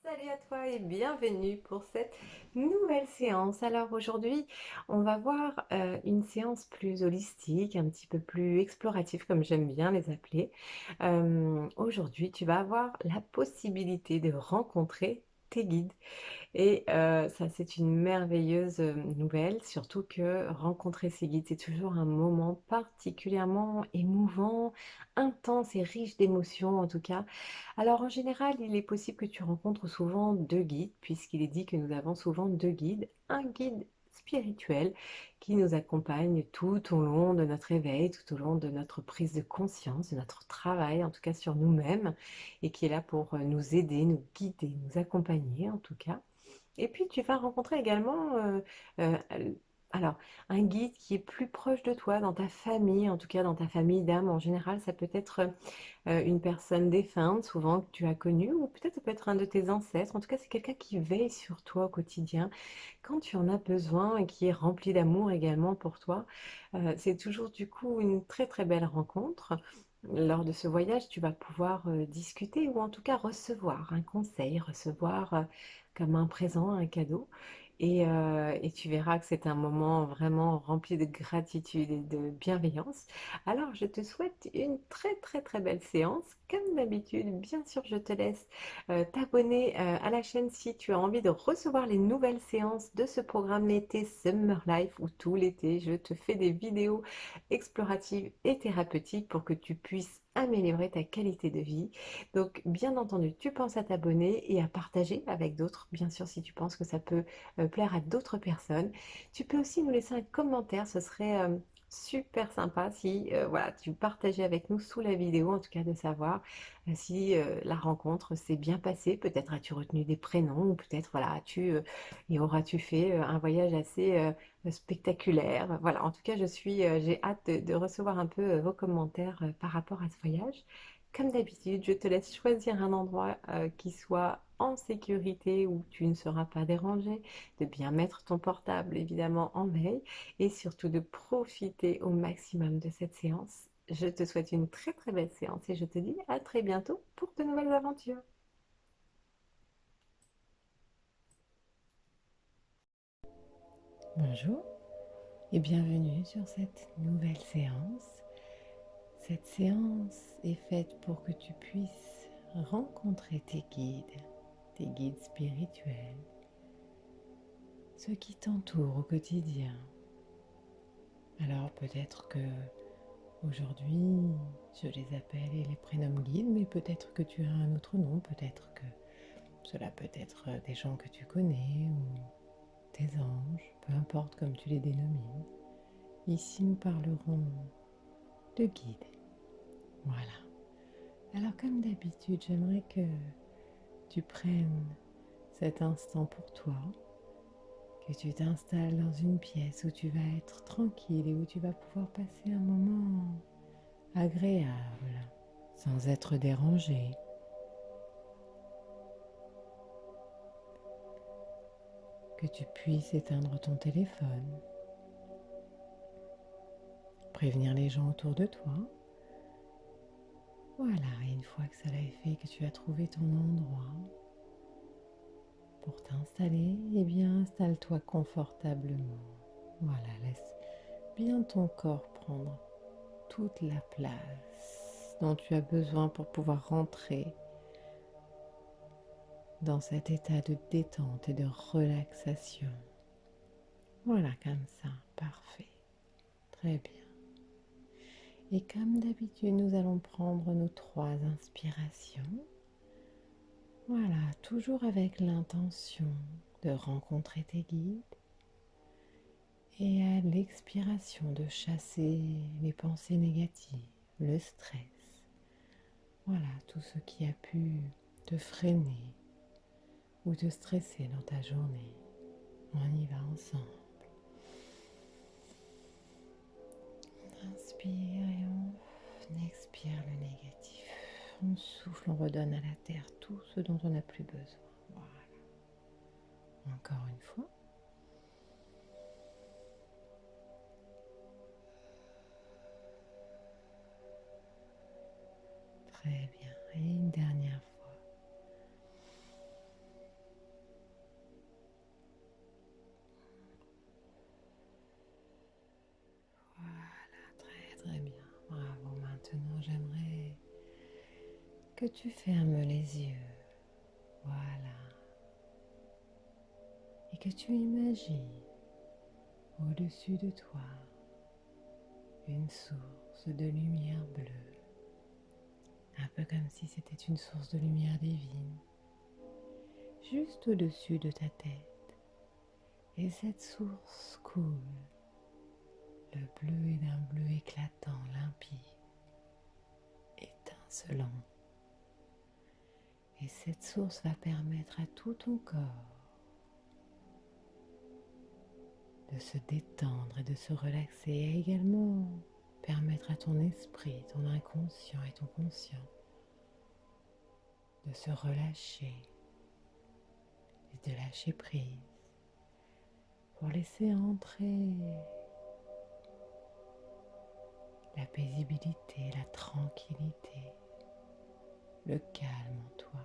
Salut à toi et bienvenue pour cette nouvelle séance. Alors aujourd'hui, on va voir une séance plus holistique, un petit peu plus explorative, comme j'aime bien les appeler. Aujourd'hui, tu vas avoir la possibilité de rencontrer tes guides. Et ça, c'est une merveilleuse, nouvelle, surtout que rencontrer ses guides, c'est toujours un moment particulièrement émouvant, intense et riche d'émotions en tout cas. Alors en général, il est possible que tu rencontres souvent 2 guides, puisqu'il est dit que nous avons souvent 2 guides. Un guide spirituel qui nous accompagne tout au long de notre éveil, tout au long de notre prise de conscience, de notre travail, en tout cas sur nous-mêmes, et qui est là pour, nous aider, nous guider, nous accompagner en tout cas. Et puis tu vas rencontrer également, alors un guide qui est plus proche de toi, dans ta famille, en tout cas dans ta famille d'âme en général, ça peut être, une personne défunte souvent que tu as connue ou peut-être ça peut être un de tes ancêtres. En tout cas, c'est quelqu'un qui veille sur toi au quotidien quand tu en as besoin et qui est rempli d'amour également pour toi. C'est toujours du coup une très, très belle rencontre. Lors de ce voyage, tu vas pouvoir, discuter ou en tout cas recevoir un conseil, recevoir, comme un présent, un cadeau et tu verras que c'est un moment vraiment rempli de gratitude et de bienveillance. Alors je te souhaite une très, très, très belle séance. Comme d'habitude, bien sûr, je te laisse, t'abonner, à la chaîne si tu as envie de recevoir les nouvelles séances de ce programme l'été Summer Life où tout l'été, je te fais des vidéos exploratives et thérapeutiques pour que tu puisses améliorer ta qualité de vie. Donc, bien entendu, tu penses à t'abonner et à partager avec d'autres, bien sûr, si tu penses que ça peut plaire à d'autres personnes. Tu peux aussi nous laisser un commentaire, ce serait super sympa si voilà, tu partageais avec nous sous la vidéo, en tout cas de savoir si la rencontre s'est bien passée. Peut-être as-tu retenu des prénoms ou peut-être voilà, et auras-tu fait un voyage assez spectaculaire. Voilà, en tout cas, j'ai hâte de recevoir un peu vos commentaires par rapport à ce voyage. Comme d'habitude, je te laisse choisir un endroit qui soit en sécurité où tu ne seras pas dérangé, de bien mettre ton portable évidemment en veille et surtout de profiter au maximum de cette séance. Je te souhaite une très très belle séance et je te dis à très bientôt pour de nouvelles aventures. Bonjour et bienvenue sur cette nouvelle séance. Cette séance est faite pour que tu puisses rencontrer tes guides spirituels, ceux qui t'entourent au quotidien. Alors peut-être que aujourd'hui je les appelle et les prénomme guides, mais peut-être que tu as un autre nom, peut-être que cela peut être des gens que tu connais ou tes anges, peu importe comme tu les dénomines. Ici nous parlerons de guides. Voilà. Alors comme d'habitude, j'aimerais que tu prennes cet instant pour toi, que tu t'installes dans une pièce où tu vas être tranquille et où tu vas pouvoir passer un moment agréable sans être dérangé. Que tu puisses éteindre ton téléphone, prévenir les gens autour de toi. Voilà, et une fois que ça est fait, que tu as trouvé ton endroit pour t'installer, eh bien installe-toi confortablement. Voilà, laisse bien ton corps prendre toute la place dont tu as besoin pour pouvoir rentrer dans cet état de détente et de relaxation. Voilà, comme ça, parfait, très bien. Et comme d'habitude, nous allons prendre nos 3 inspirations. Voilà, toujours avec l'intention de rencontrer tes guides. Et à l'expiration, de chasser les pensées négatives, le stress. Voilà, tout ce qui a pu te freiner ou te stresser dans ta journée. On y va ensemble. On inspire et on expire le négatif. On souffle, on redonne à la terre tout ce dont on n'a plus besoin. Voilà. Encore une fois. Très bien. Et une dernière fois. que tu fermes les yeux, voilà, et que tu imagines au-dessus de toi une source de lumière bleue, un peu comme si c'était une source de lumière divine, juste au-dessus de ta tête. Et cette source coule, le bleu est d'un bleu éclatant, limpide, étincelant. Et cette source va permettre à tout ton corps de se détendre et de se relaxer, et également permettre à ton esprit, ton inconscient et ton conscient de se relâcher et de lâcher prise pour laisser entrer la paisibilité, la tranquillité, le calme en toi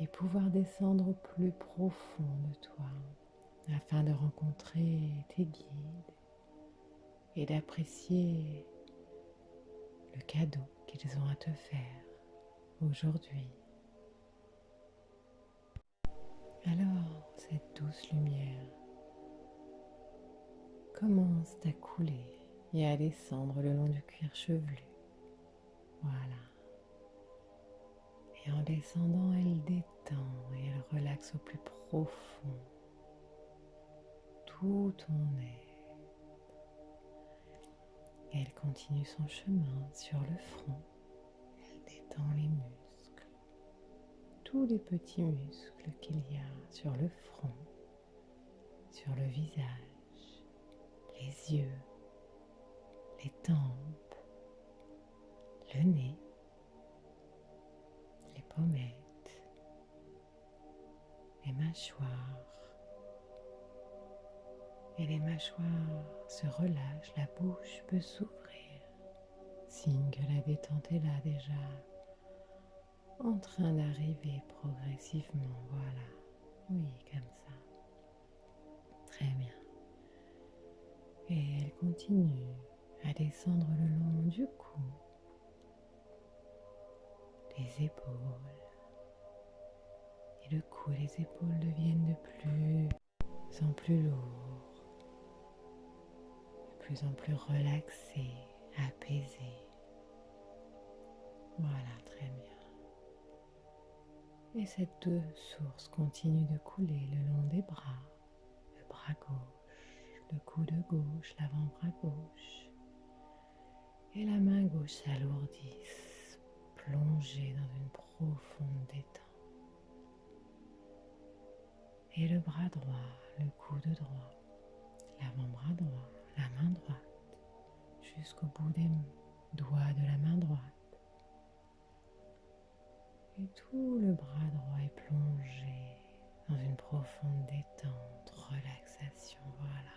et pouvoir descendre au plus profond de toi afin de rencontrer tes guides et d'apprécier le cadeau qu'ils ont à te faire aujourd'hui. Alors, cette douce lumière commence à couler et à descendre le long du cuir chevelu. Voilà. Et en descendant, elle détend et elle relaxe au plus profond tout ton être. Et elle continue son chemin sur le front. Elle détend les muscles, tous les petits muscles qu'il y a sur le front, sur le visage, les yeux, les tempes, le nez, les pommettes, les mâchoires. Et les mâchoires se relâchent, la bouche peut s'ouvrir, signe que la détente est là déjà, en train d'arriver progressivement, voilà, oui, comme ça, très bien. Et elle continue à descendre le long du cou, des épaules, et le cou et les épaules deviennent de plus en plus lourds, de plus en plus relaxés, apaisés. Voilà, très bien. Et cette source continue de couler le long des bras, le bras gauche, le coude gauche, l'avant-bras gauche, et la main gauche s'alourdisse, plongée dans une profonde détente. Et le bras droit, le coude droit, l'avant-bras droit, la main droite, jusqu'au bout des doigts de la main droite. Et tout le bras droit est plongé dans une profonde détente, relaxation, voilà.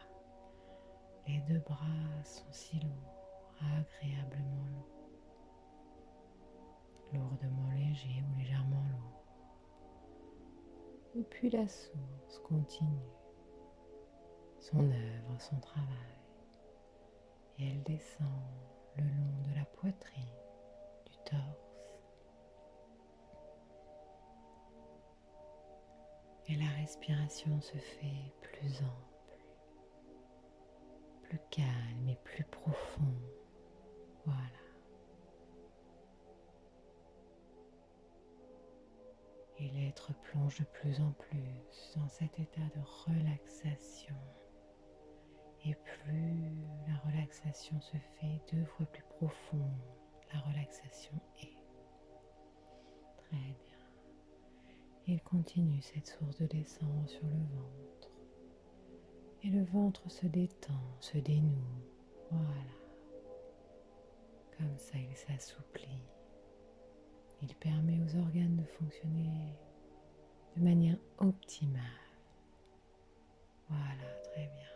Les deux bras sont si lourds, agréablement lourds, lourdement légers ou légèrement lourds. Et puis la source continue son œuvre, son travail, et elle descend le long de la poitrine, du torse. Et la respiration se fait plus ample, plus calme et plus profond. Voilà. Et l'être plonge de plus en plus dans cet état de relaxation. Et plus la relaxation se fait 2 fois plus profonde, la relaxation est. Très bien. Il continue cette source de descendre sur le ventre. Et le ventre se détend, se dénoue. Voilà. Comme ça, il s'assouplit. Il permet aux organes de fonctionner de manière optimale. Voilà, très bien.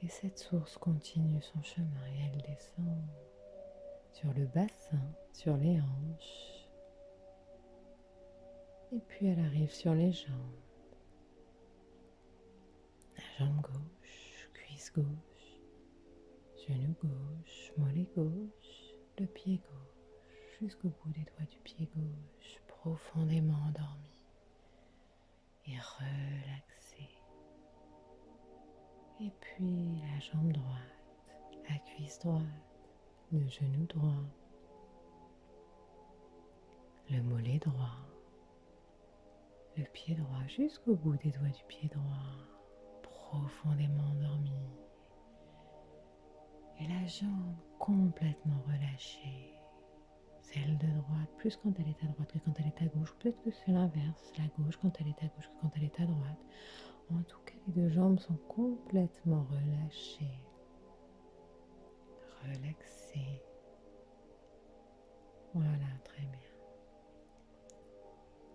Et cette source continue son chemin et elle descend sur le bassin, sur les hanches. Et puis elle arrive sur les jambes. La jambe gauche, cuisse gauche, genou gauche, mollet gauche, le pied gauche. jusqu'au bout des doigts du pied gauche, profondément endormi et relaxé. Et puis la jambe droite, la cuisse droite, le genou droit, le mollet droit, le pied droit jusqu'au bout des doigts du pied droit, profondément endormi. Et la jambe complètement relâchée. Celle de droite, plus quand elle est à droite que quand elle est à gauche. Peut-être que c'est l'inverse, la gauche quand elle est à gauche que quand elle est à droite. En tout cas, les deux jambes sont complètement relâchées, relaxées. Voilà, très bien.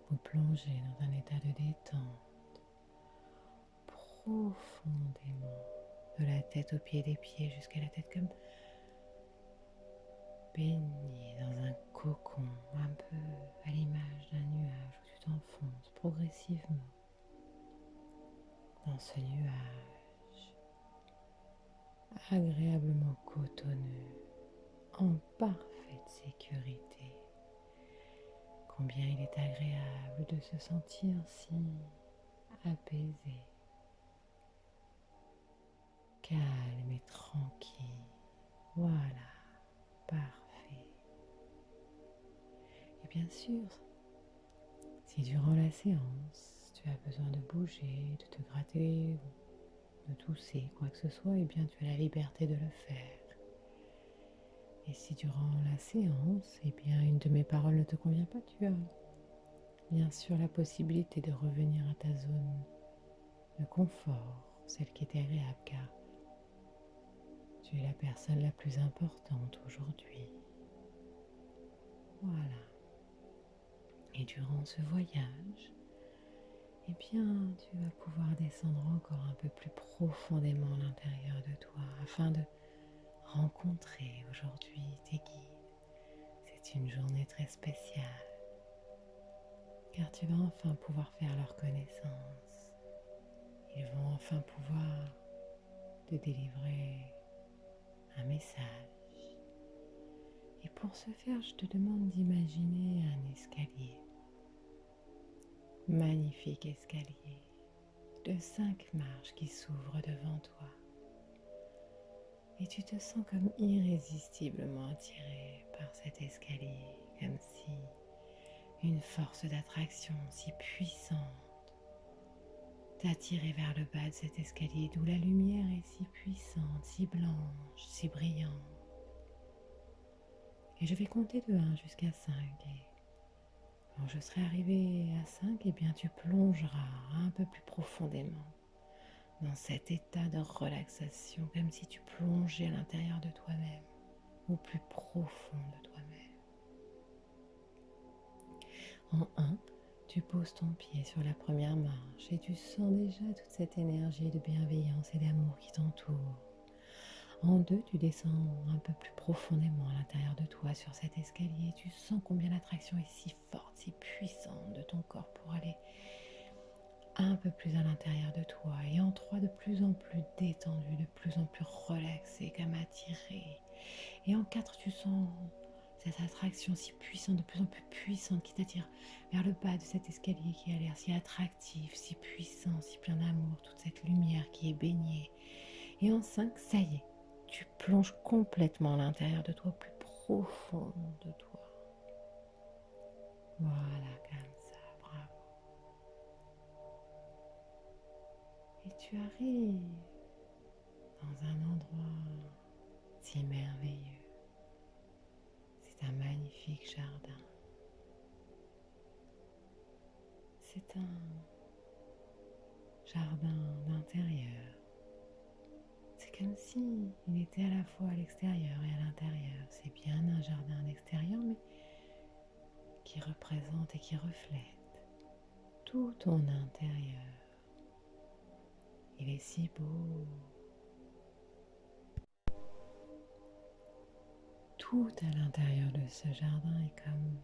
Vous plongez dans un état de détente, profondément, de la tête aux pieds des pieds jusqu'à la tête, comme baigné dans un cocon, un peu à l'image d'un nuage où tu t'enfonces progressivement dans ce nuage agréablement cotonneux, en parfaite sécurité. Combien il est agréable de se sentir si apaisé, calme et tranquille. Voilà, parfait. Et bien sûr, si durant la séance, tu as besoin de bouger, de te gratter, de tousser, quoi que ce soit, eh bien tu as la liberté de le faire. Et si durant la séance, eh bien une de mes paroles ne te convient pas, tu as bien sûr la possibilité de revenir à ta zone de confort, celle qui est agréable, car tu es la personne la plus importante aujourd'hui. Voilà. Et durant ce voyage, eh bien, tu vas pouvoir descendre encore un peu plus profondément à l'intérieur de toi afin de rencontrer aujourd'hui tes guides. C'est une journée très spéciale car tu vas enfin pouvoir faire leur connaissance. Ils vont enfin pouvoir te délivrer un message. Et pour ce faire, je te demande d'imaginer un escalier. Magnifique escalier de 5 marches qui s'ouvrent devant toi. Et tu te sens comme irrésistiblement attiré par cet escalier, comme si une force d'attraction si puissante t'attirait vers le bas de cet escalier d'où la lumière est si puissante, si blanche, si brillante. Et je vais compter de 1 jusqu'à 5. Et quand je serai arrivée à 5, eh bien tu plongeras un peu plus profondément dans cet état de relaxation, comme si tu plongeais à l'intérieur de toi-même, au plus profond de toi-même. En 1, tu poses ton pied sur la première marche et tu sens déjà toute cette énergie de bienveillance et d'amour qui t'entoure. En 2, tu descends un peu plus profondément à l'intérieur de toi sur cet escalier et tu sens combien l'attraction est si forte, si puissante de ton corps pour aller un peu plus à l'intérieur de toi. Et en 3, de plus en plus détendu, de plus en plus relaxé, comme attiré. Et en 4, tu sens cette attraction si puissante, de plus en plus puissante, qui t'attire vers le bas de cet escalier qui a l'air si attractif, si puissant, si plein d'amour, toute cette lumière qui est baignée. Et en 5, ça y est, tu plonges complètement à l'intérieur de toi, plus profond de toi. Voilà, comme ça, bravo. Et tu arrives dans un endroit si merveilleux. C'est un magnifique jardin. C'est un jardin d'intérieur. C'est comme si il était à la fois à l'extérieur et à l'intérieur. C'est bien un jardin d'extérieur, mais qui représente et qui reflète tout ton intérieur. Il est si beau. Tout à l'intérieur de ce jardin est comme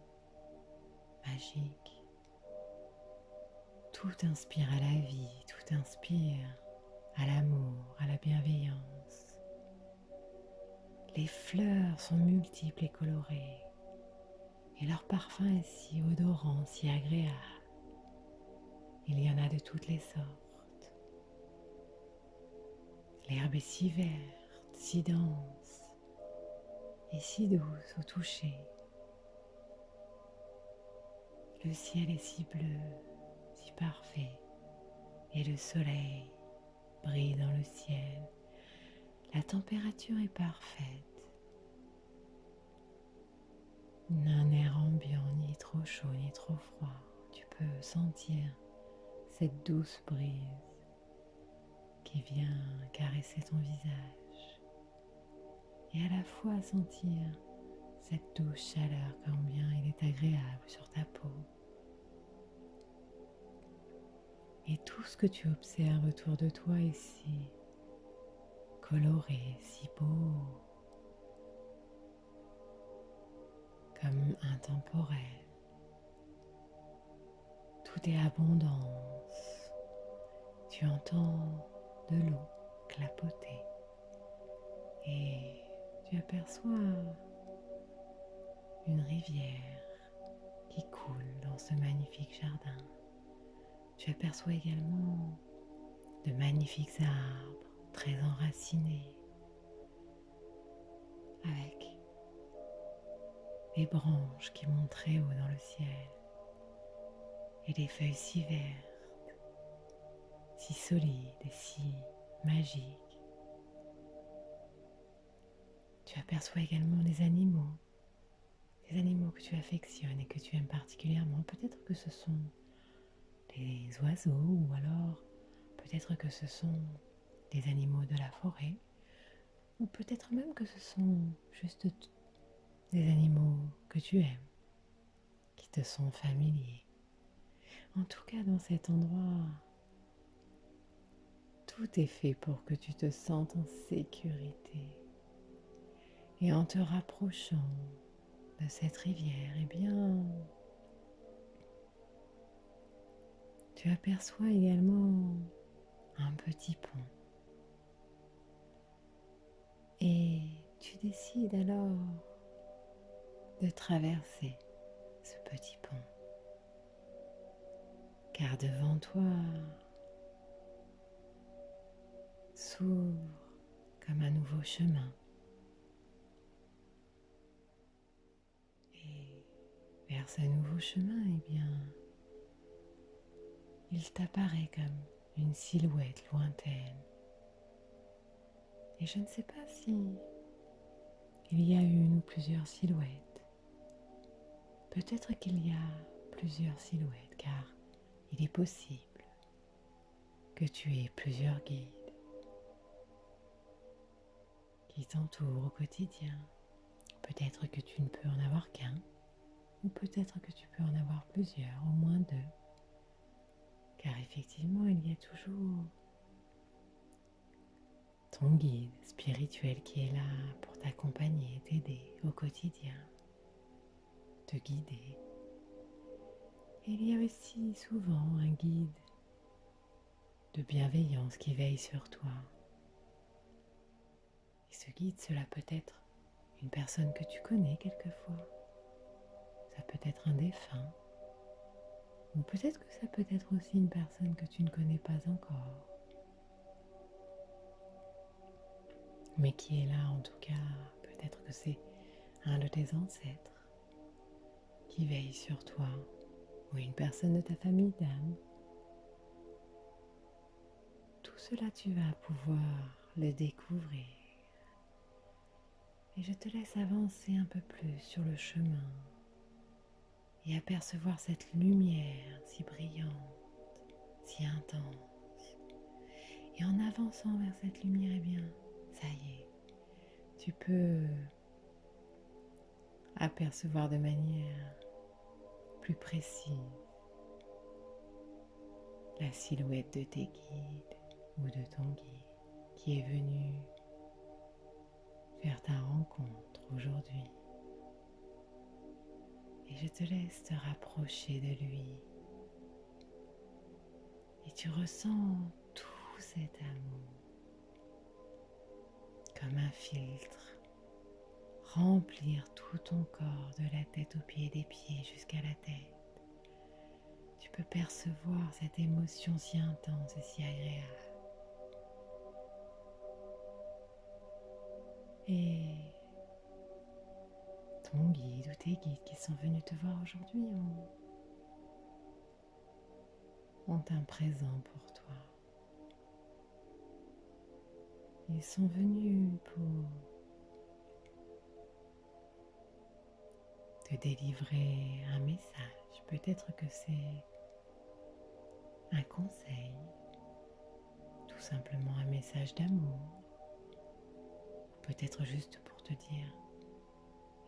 magique. Tout inspire à la vie, tout inspire à l'amour, à la bienveillance. Les fleurs sont multiples et colorées. Et leur parfum est si odorant, si agréable. Il y en a de toutes les sortes. L'herbe est si verte, si dense et si douce au toucher. Le ciel est si bleu, si parfait, et le soleil brille dans le ciel. La température est parfaite. Un air ambiant, ni trop chaud, ni trop froid. Tu peux sentir cette douce brise qui vient caresser ton visage et à la fois sentir cette douce chaleur, combien il est agréable sur ta peau. Et tout ce que tu observes autour de toi est si coloré, si beau, comme intemporel. Tout est abondance. Tu entends de l'eau clapoter et tu aperçois une rivière qui coule dans ce magnifique jardin. Tu aperçois également de magnifiques arbres très enracinés avec des branches qui montent très haut dans le ciel et des feuilles si vertes, si solides et si magiques. Tu aperçois également des animaux que tu affectionnes et que tu aimes particulièrement. Peut-être que ce sont des oiseaux ou alors peut-être que ce sont des animaux de la forêt ou peut-être même que ce sont juste des animaux que tu aimes, qui te sont familiers. En tout cas, dans cet endroit, tout est fait pour que tu te sentes en sécurité. Et en te rapprochant de cette rivière, eh bien, tu aperçois également un petit pont. Et tu décides alors de traverser ce petit pont. Car devant toi s'ouvre comme un nouveau chemin. Et vers ce nouveau chemin, eh bien, il t'apparaît comme une silhouette lointaine. Et je ne sais pas si il y a une ou plusieurs silhouettes. Peut-être qu'il y a plusieurs silhouettes, car il est possible que tu aies plusieurs guides qui t'entourent au quotidien. Peut-être que tu ne peux en avoir qu'un, ou peut-être que tu peux en avoir plusieurs, au moins deux. Car effectivement, il y a toujours ton guide spirituel qui est là pour t'accompagner, t'aider au quotidien, te guider. Et il y a aussi souvent un guide de bienveillance qui veille sur toi. Et ce guide, cela peut être une personne que tu connais quelquefois. Ça peut être un défunt. Ou peut-être que ça peut être aussi une personne que tu ne connais pas encore. Mais qui est là en tout cas. Peut-être que c'est un de tes ancêtres qui veille sur toi. Ou une personne de ta famille d'âme. Tout cela, tu vas pouvoir le découvrir. Et je te laisse avancer un peu plus sur le chemin et apercevoir cette lumière si brillante, si intense. Et en avançant vers cette lumière, eh bien, ça y est, tu peux apercevoir de manière plus précise la silhouette de tes guides ou de ton guide qui est venu faire ta rencontre aujourd'hui. Et je te laisse te rapprocher de lui. Et tu ressens tout cet amour comme un filtre remplir tout ton corps, de la tête aux pieds, des pieds jusqu'à la tête. Tu peux percevoir cette émotion si intense et si agréable. Et ton guide ou tes guides qui sont venus te voir aujourd'hui ont un présent pour toi. Ils sont venus pour te délivrer un message. Peut-être que c'est un conseil, tout simplement un message d'amour, peut-être juste pour te dire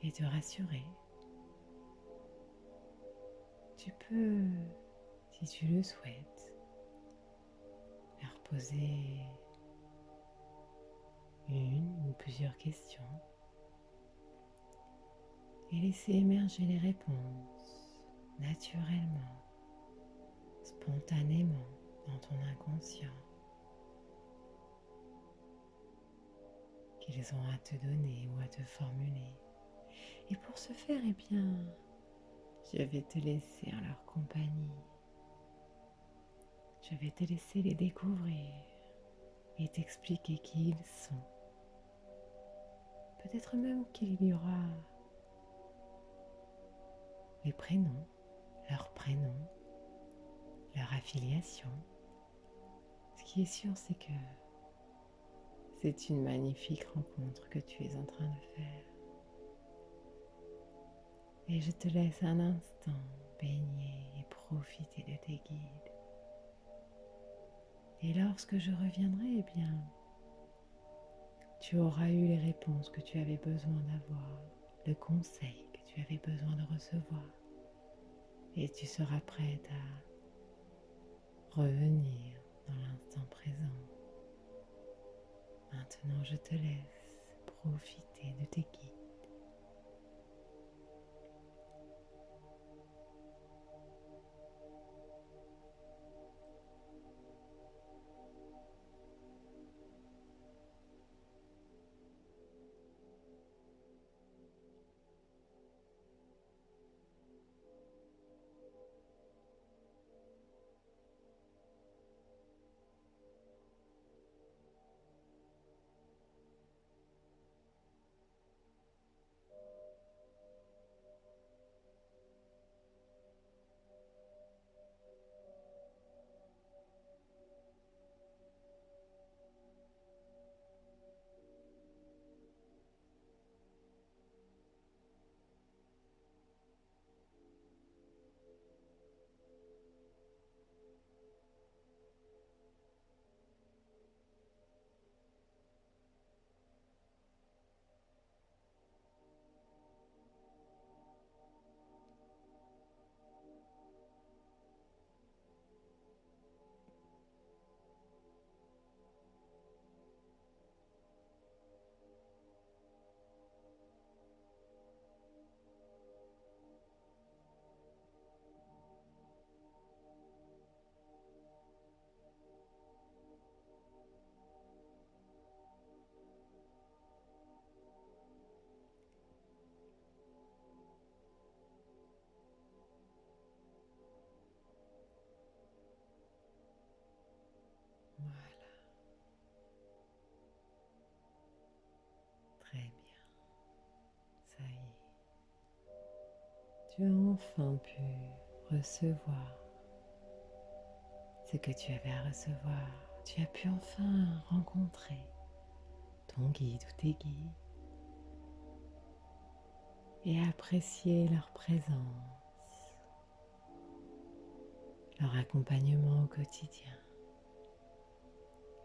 et te rassurer. Tu peux, si tu le souhaites, leur poser une ou plusieurs questions et laisser émerger les réponses naturellement, spontanément dans ton inconscient qu'ils ont à te donner ou à te formuler. Et pour ce faire, eh bien, je vais te laisser en leur compagnie. Je vais te laisser les découvrir et t'expliquer qui ils sont. Peut-être même qu'il y aura les prénoms, leurs prénoms, leur affiliation. Ce qui est sûr, c'est que c'est une magnifique rencontre que tu es en train de faire. Et je te laisse un instant baigner et profiter de tes guides. Et lorsque je reviendrai, eh bien, tu auras eu les réponses que tu avais besoin d'avoir, le conseil que tu avais besoin de recevoir. Et tu seras prête à revenir dans l'instant présent. Maintenant, je te laisse profiter de tes guides. Voilà, très bien, ça y est. Tu as enfin pu recevoir ce que tu avais à recevoir. Tu as pu enfin rencontrer ton guide ou tes guides et apprécier leur présence, leur accompagnement au quotidien.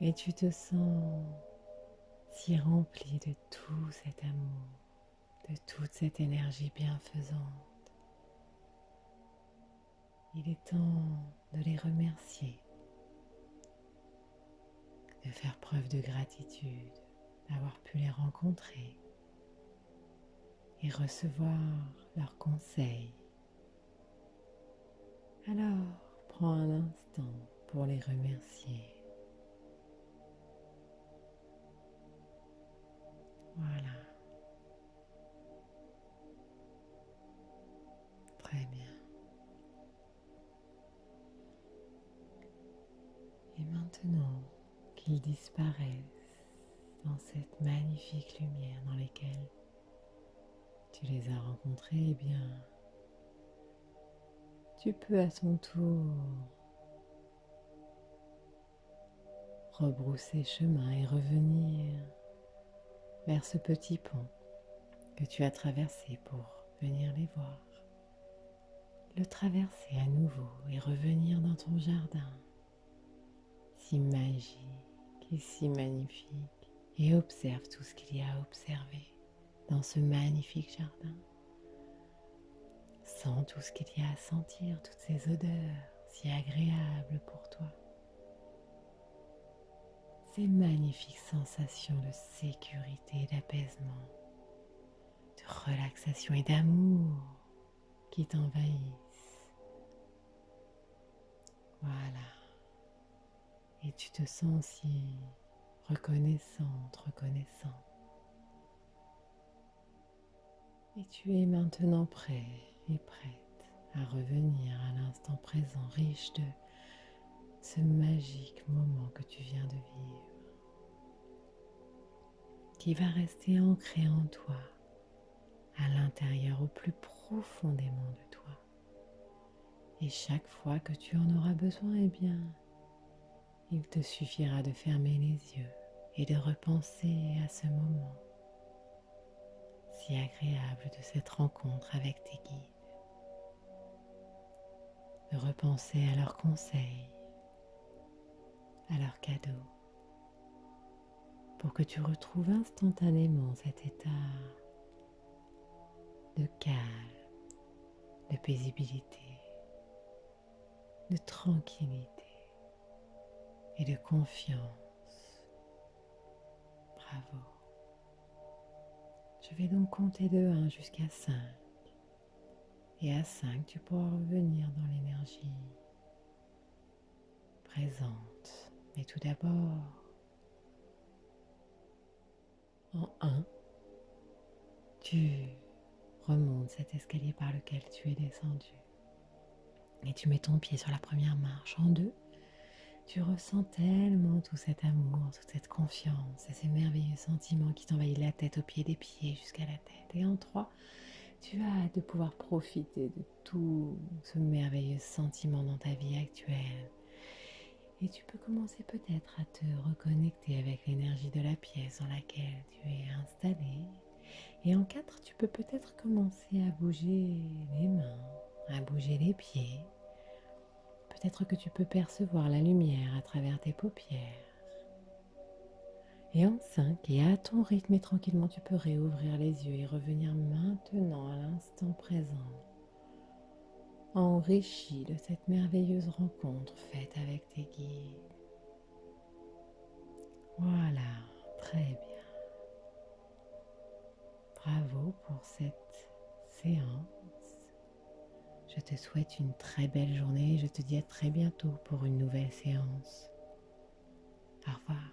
Et tu te sens si rempli de tout cet amour, de toute cette énergie bienfaisante. Il est temps de les remercier, de faire preuve de gratitude, d'avoir pu les rencontrer et recevoir leurs conseils. Alors, prends un instant pour les remercier. Voilà. Très bien. Et maintenant qu'ils disparaissent dans cette magnifique lumière dans laquelle tu les as rencontrés, eh bien, tu peux à ton tour rebrousser chemin et revenir vers ce petit pont que tu as traversé pour venir les voir. Le traverser à nouveau et revenir dans ton jardin, si magique et si magnifique, et observe tout ce qu'il y a à observer dans ce magnifique jardin. Sens tout ce qu'il y a à sentir, toutes ces odeurs si agréables pour toi. Ces magnifiques sensations de sécurité, d'apaisement, de relaxation et d'amour qui t'envahissent. Voilà. Et tu te sens si reconnaissante, reconnaissant. Et tu es maintenant prêt et prête à revenir à l'instant présent, riche de ce magique moment que tu viens de vivre, qui va rester ancré en toi, à l'intérieur, au plus profondément de toi. Et chaque fois que tu en auras besoin, eh bien, il te suffira de fermer les yeux et de repenser à ce moment si agréable de cette rencontre avec tes guides, de repenser à leurs conseils, à leurs cadeaux, pour que tu retrouves instantanément cet état de calme, de paisibilité, de tranquillité et de confiance. Bravo. Je vais donc compter de 1 jusqu'à 5. Et à 5, tu pourras revenir dans l'énergie présente. Mais tout d'abord, en 1, tu remontes cet escalier par lequel tu es descendu. Et tu mets ton pied sur la première marche. En 2, tu ressens tellement tout cet amour, toute cette confiance et ces merveilleux sentiments qui t'envahissent la tête, au pied des pieds jusqu'à la tête. Et en 3, tu as hâte de pouvoir profiter de tout ce merveilleux sentiment dans ta vie actuelle. Et tu peux commencer peut-être à te reconnecter avec l'énergie de la pièce dans laquelle tu es installé. Et en 4, tu peux peut-être commencer à bouger les mains, à bouger les pieds. Peut-être que tu peux percevoir la lumière à travers tes paupières. Et en 5, et à ton rythme et tranquillement, tu peux réouvrir les yeux et revenir maintenant à l'instant présent, enrichi de cette merveilleuse rencontre faite avec tes guides. Voilà, très bien. Bravo pour cette séance. Je te souhaite une très belle journée et je te dis à très bientôt pour une nouvelle séance. Au revoir.